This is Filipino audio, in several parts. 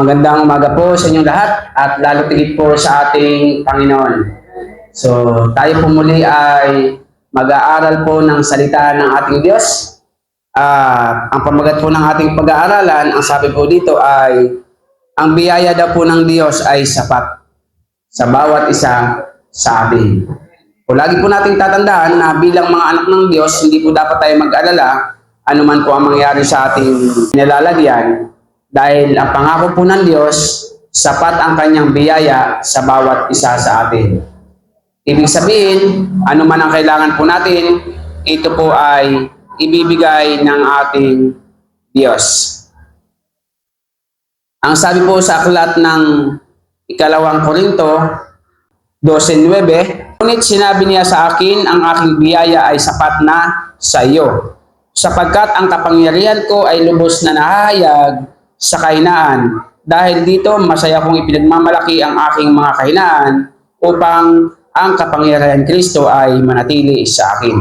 Magandang umaga po sa inyong lahat at lalo tigit po sa ating Panginoon. So, tayo po muli ay mag-aaral po ng salita ng ating Diyos. Ang pamagat po ng ating pag-aaralan, ang sabi po dito ay, ang biyaya daw po ng Diyos ay sapat sa bawat isa sa atin. So, lagi po nating tatandaan na bilang mga anak ng Diyos, hindi po dapat tayo mag-alala anuman po ang mangyari sa ating nilalagyan. Dahil ang pangako po ng Diyos, sapat ang kanyang biyaya sa bawat isa sa atin. Ibig sabihin, ano man ang kailangan po natin, ito po ay ibibigay ng ating Diyos. Ang sabi po sa aklat ng Ikalawang Korinto 12:9, ngunit sinabi niya sa akin, ang aking biyaya ay sapat na sa iyo, sapagkat ang kapangyarihan ko ay lubos na nahahayag sa kahinaan. Dahil dito, masaya kong ipinagmamalaki ang aking mga kahinaan upang ang kapangyarihan Kristo ay manatili sa akin.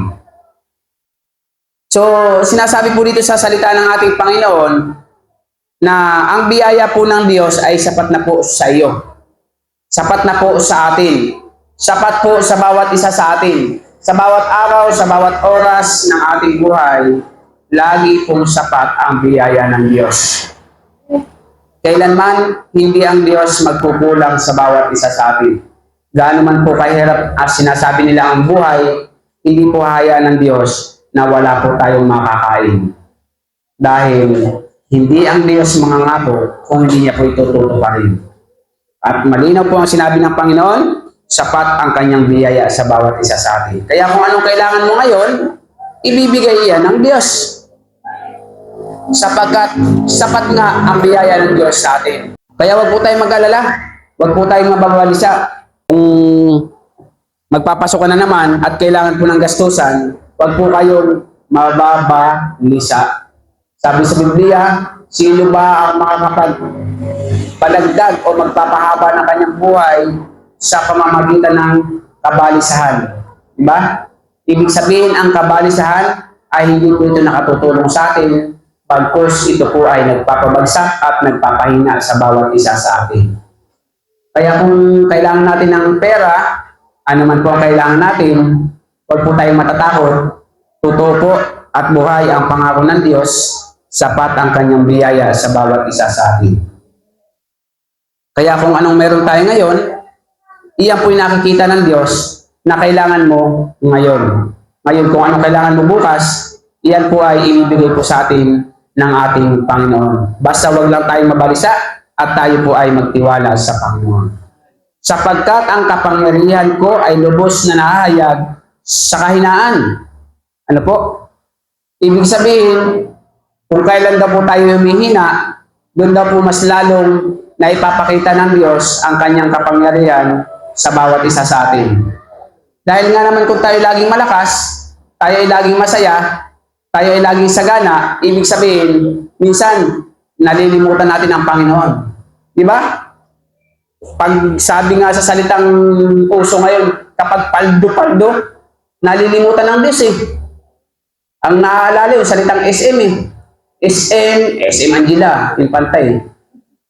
So, sinasabi po dito sa salita ng ating Panginoon na ang biyaya po ng Diyos ay sapat na po sa iyo. Sapat na po sa atin. Sapat po sa bawat isa sa atin. Sa bawat araw, sa bawat oras ng ating buhay, lagi pong sapat ang biyaya ng Diyos. Kailanman, hindi ang Diyos magkukulang sa bawat isa sa atin. Gaano man po kahirap as sinasabi nila ang buhay, hindi po hayaan ng Diyos na wala po tayong makakain. Dahil hindi ang Diyos mangangako kung hindi niya po itututuparin. At malinaw po ang sinabi ng Panginoon, sapat ang kanyang biyaya sa bawat isa sa atin. Kaya kung anong kailangan mo ngayon, ibibigay yan ng Diyos. Sapagkat sapat nga ang biyaya ng Diyos sa atin. Kaya wag po tayong mag-alala, wag po tayong mababalisa. Kung magpapasok ka na naman at kailangan po ng gastusan, wag po kayong mababalisa. Sabi sa Biblia, sino ba ang makakapagpadagdag o magpapahaba ng kanyang buhay sa pamamagitan ng kabalisahan? Diba? Ibig sabihin, ang kabalisahan ay hindi po ito nakatutulong sa atin, pagkos ito po ay nagpapabagsak at nagpapahina sa bawat isa sa atin. Kaya kung kailangan natin ng pera, ano man po ang kailangan natin, huwag po tayong matatakot. Totoo po at buhay ang pangako ng Diyos, sapat ang kanyang biyaya sa bawat isa sa atin. Kaya kung anong meron tayo ngayon, iyan po yung nakikita ng Diyos na kailangan mo ngayon. Ngayon kung anong kailangan mo bukas, iyan po ay ibibigay po sa atin ng ating Panginoon. Basta wag lang tayong mabalisa at tayo po ay magtiwala sa Panginoon. Sapagkat ang kapangyarihan ko ay lubos na nahahayag sa kahinaan. Ano po? Ibig sabihin, kung kailan daw po tayo humihina, doon daw po mas lalong na ipapakita ng Diyos ang kanyang kapangyarihan sa bawat isa sa atin. Dahil nga naman kung tayo laging malakas, tayo ay laging masaya, tayo ay laging sagana, ibig sabihin, minsan, nalilimutan natin ang Panginoon. Di ba? Pag sabi nga sa salitang puso ngayon, kapag paldo-paldo, nalilimutan ng Diyos eh. Ang naaalala yung salitang SM eh. SM Angela, yung pantay.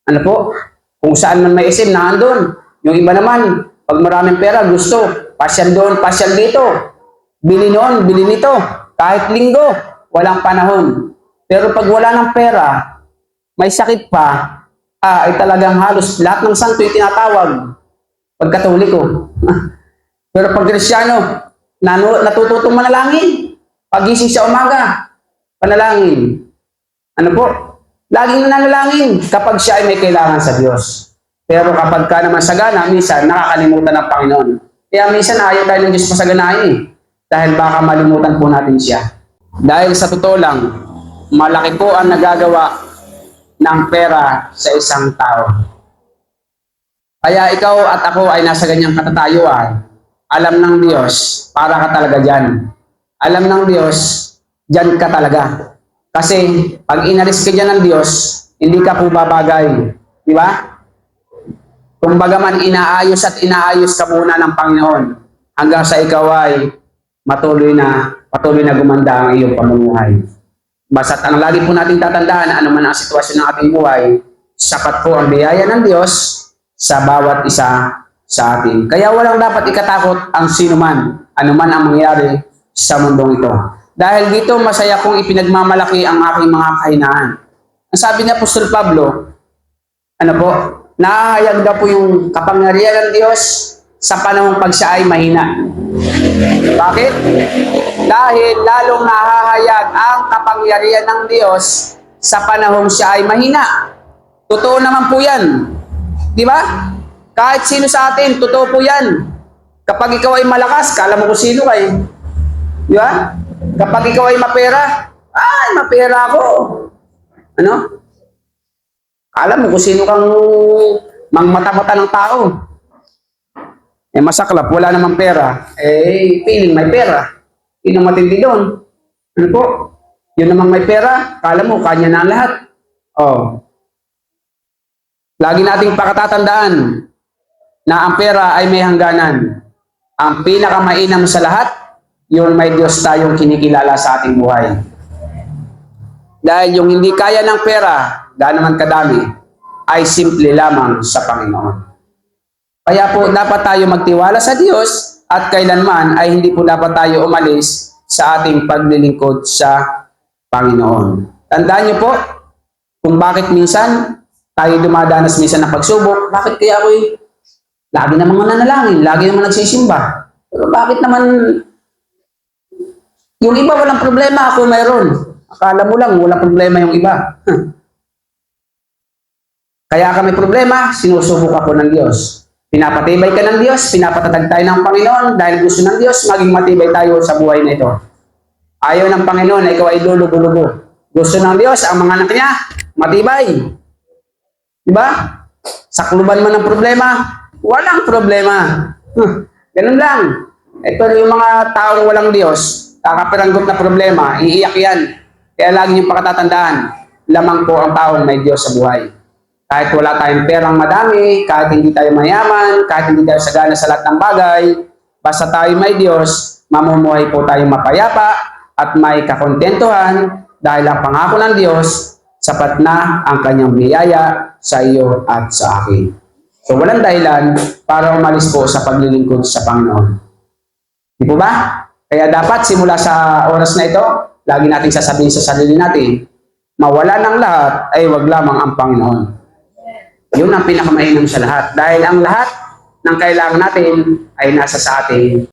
Ano po? Kung saan man may SM, naandun. Yung iba naman, pag maraming pera, gusto. Pasyal doon, pasyal dito. Bili noon, bili nito. Kahit linggo, walang panahon. Pero pag wala ng pera, may sakit pa, ay talagang halos lahat ng santo yung tinatawag. Pag Katoliko. Pero pag Kristyano, natututong manalangin. Pagising sa umaga, panalangin. Ano po? Laging nanalangin kapag siya ay may kailangan sa Diyos. Pero kapag ka naman sagana, minsan nakakalimutan ng Panginoon. Kaya minsan ayaw tayo ng Diyos pasaganahin eh. Dahil baka malimutan po natin siya. Dahil sa totoo lang, malaki po ang nagagawa ng pera sa isang tao. Kaya ikaw at ako ay nasa ganyang katatayuan. Alam ng Diyos, para ka talaga dyan. Alam ng Diyos, dyan ka talaga. Kasi pag inalis ka dyan ng Diyos, hindi ka po babagay. Di ba? Kung bagaman inaayos at inaayos ka muna ng Panginoon, hanggang sa ikaw ay patuloy na gumanda ang iyong pamumuhay. Basta't ang lagi po natin tatandaan, ano man ang sitwasyon ng ating buhay, sapat po ang biyaya ng Diyos sa bawat isa sa atin. Kaya walang dapat ikatakot ang sinuman, anuman ang mangyari sa mundong ito. Dahil dito masaya kong ipinagmamalaki ang aking mga kahinaan. Ang sabi ni Apostol Pablo, ano po, nahahayag daw po yung kapangyarihan ng Diyos sa panahong pag siya ay mahina. Bakit? Dahil lalong nahahayag ang kapangyarihan ng Diyos sa panahong siya ay mahina. Totoo naman po yan. Di ba? Kahit sino sa atin, totoo po yan. Kapag ikaw ay malakas, kala mo kung sino kayo. Di ba? Kapag ikaw ay mapera, ay, mapera ako. Ano? Kala mo kung sino kang mangmata-mata ng tao. Eh, masaklap, wala namang pera. Eh, feeling may pera. Yun ang matindi doon. Ano po? Yun namang may pera, kala mo, kanya na ang lahat. Oh. Lagi nating pakatatandaan na ang pera ay may hangganan. Ang pinakamainam sa lahat, yung may Diyos tayong kinikilala sa ating buhay. Dahil yung hindi kaya ng pera, gaano man kadami, ay simple lamang sa Panginoon. Kaya po dapat tayo magtiwala sa Diyos at kailanman ay hindi po dapat tayo umalis sa ating paglilingkod sa Panginoon. Tandaan niyo po kung bakit minsan tayo dumadanas minsan ng pagsubok. Bakit kaya ako'y lagi namang nananalangin, lagi namang nagsisimba? Pero bakit naman yung iba walang problema, ako mayroon? Akala mo lang walang problema yung iba. Kaya kami problema, sinusubok ako ng Diyos. Pinapatibay ka ng Diyos, pinapatatag tayo ng Panginoon dahil gusto ng Diyos maging matibay tayo sa buhay na ito. Ayaw ng Panginoon na ikaw ay lulugo-lugo. Gusto ng Diyos ang mga anak niya matibay. Diba? Sakluban mo ng problema, walang problema. Ganun lang. Pero yung mga taong walang Diyos, kakapiranggot na problema, iiyak yan. Kaya lagi niyong pakatatandaan, lamang po ang taong may Diyos sa buhay. Kahit wala tayong perang madami, kahit hindi tayo mayaman, kahit hindi tayo sagana sa lahat ng bagay, basta tayo may Diyos, mamumuhay po tayong mapayapa at may kakontentuhan dahil ang pangako ng Diyos, sapat na ang kanyang biyaya sa iyo at sa akin. So walang dahilan para umalis po sa paglilingkod sa Panginoon. Di po ba? Kaya dapat simula sa oras na ito, lagi nating sasabihin sa sarili natin, mawala ng lahat ay wag lamang ang Panginoon. Yun ang pinakamainam sa lahat. Dahil ang lahat ng kailangan natin ay nasa sa atin